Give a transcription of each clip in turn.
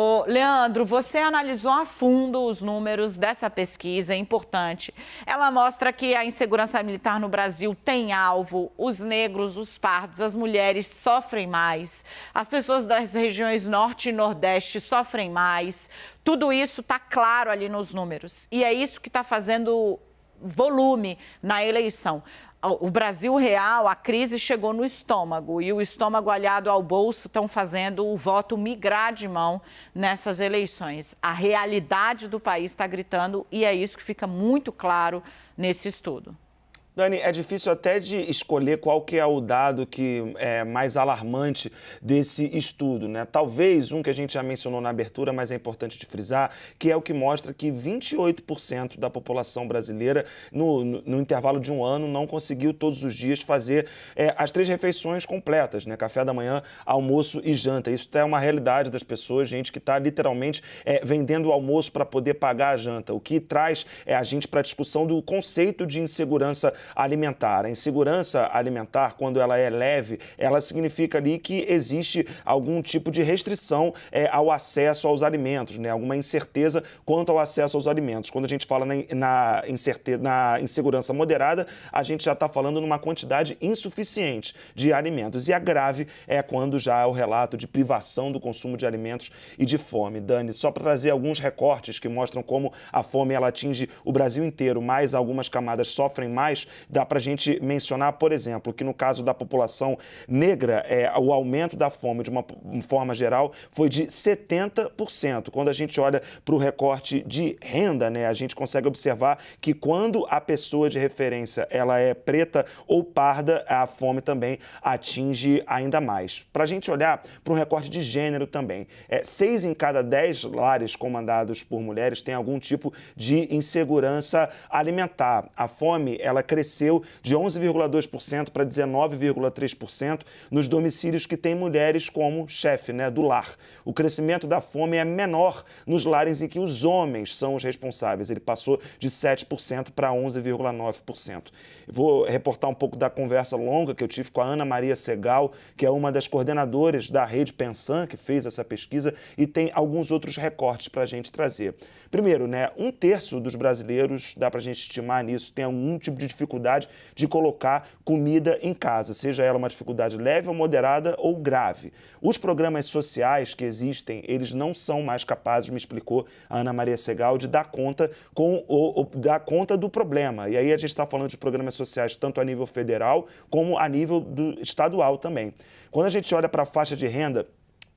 Ô, Leandro, você analisou a fundo os números dessa pesquisa, é importante. Ela mostra que a insegurança alimentar no Brasil tem alvo, os negros, os pardos, as mulheres sofrem mais, as pessoas das regiões norte e nordeste sofrem mais. Tudo isso está claro ali nos números e é isso que está fazendo volume na eleição. O Brasil real, a crise chegou no estômago e o estômago aliado ao bolso estão fazendo o voto migrar de mão nessas eleições. A realidade do país está gritando e é isso que fica muito claro nesse estudo. Dani, é difícil até de escolher qual que é o dado que é mais alarmante desse estudo, né? Talvez um que a gente já mencionou na abertura, mas é importante de frisar, que é o que mostra que 28% da população brasileira, no intervalo de um ano, não conseguiu todos os dias fazer as 3 refeições completas, né? Café da manhã, almoço e janta. Isso é uma realidade das pessoas, gente que está literalmente vendendo o almoço para poder pagar a janta, o que traz a gente para a discussão do conceito de insegurança alimentar. A insegurança alimentar, quando ela é leve, ela significa ali que existe algum tipo de restrição ao acesso aos alimentos, né? Alguma incerteza quanto ao acesso aos alimentos. Quando a gente fala na insegurança moderada, a gente já está falando numa quantidade insuficiente de alimentos. E a grave é quando já há o relato de privação do consumo de alimentos e de fome. Dani, só para trazer alguns recortes que mostram como a fome ela atinge o Brasil inteiro, mas algumas camadas sofrem mais. Dá para a gente mencionar, por exemplo, que no caso da população negra, o aumento da fome, de uma forma geral, foi de 70%. Quando a gente olha para o recorte de renda, né, a gente consegue observar que quando a pessoa de referência ela é preta ou parda, a fome também atinge ainda mais. Para a gente olhar para um recorte de gênero também, 6 em cada 10 lares comandados por mulheres têm algum tipo de insegurança alimentar. A fome, ela cresceu de 11,2% para 19,3% nos domicílios que têm mulheres como chefe, né, do lar. O crescimento da fome é menor nos lares em que os homens são os responsáveis. Ele passou de 7% para 11,9%. Vou reportar um pouco da conversa longa que eu tive com a Ana Maria Segal, que é uma das coordenadoras da Rede Pensan, que fez essa pesquisa, e tem alguns outros recortes para a gente trazer. Primeiro, né, 1/3 dos brasileiros, dá para a gente estimar nisso, tem algum tipo de dificuldade de colocar comida em casa, seja ela uma dificuldade leve ou moderada ou grave. Os programas sociais que existem, eles não são mais capazes, me explicou a Ana Maria Segal, de dar conta, dar conta do problema. E aí a gente está falando de programas sociais tanto a nível federal como a nível estadual também. Quando a gente olha para a faixa de renda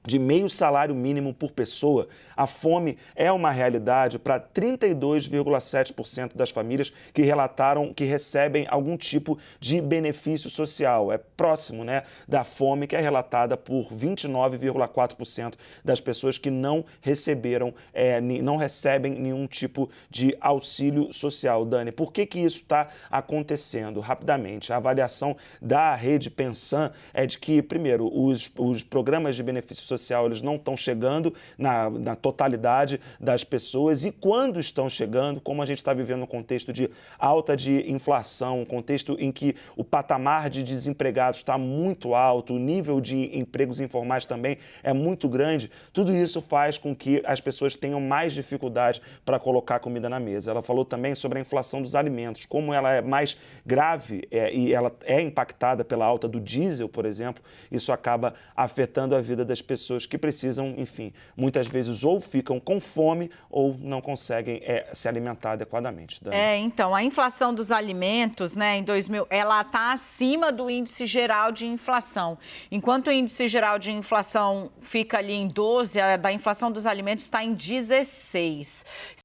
de meio salário mínimo por pessoa, a fome é uma realidade para 32,7% das famílias que relataram que recebem algum tipo de benefício social. É próximo, né, da fome que é relatada por 29,4% das pessoas que não receberam, não recebem nenhum tipo de auxílio social. Dani, por que isso está acontecendo? Rapidamente, a avaliação da Rede Pensan é de que, primeiro, os programas de benefício social eles não estão chegando na totalidade das pessoas e quando estão chegando, como a gente está vivendo um contexto de alta de inflação, um contexto em que o patamar de desempregados está muito alto, o nível de empregos informais também é muito grande, tudo isso faz com que as pessoas tenham mais dificuldade para colocar comida na mesa. Ela falou também sobre a inflação dos alimentos, como ela é mais grave e ela é impactada pela alta do diesel, por exemplo, isso acaba afetando a vida das pessoas que precisam, enfim, muitas vezes ou ficam com fome ou não conseguem se alimentar adequadamente. Dani. Então, a inflação dos alimentos, né, em 2000, ela está acima do índice geral de inflação. Enquanto o índice geral de inflação fica ali em 12, a da inflação dos alimentos está em 16.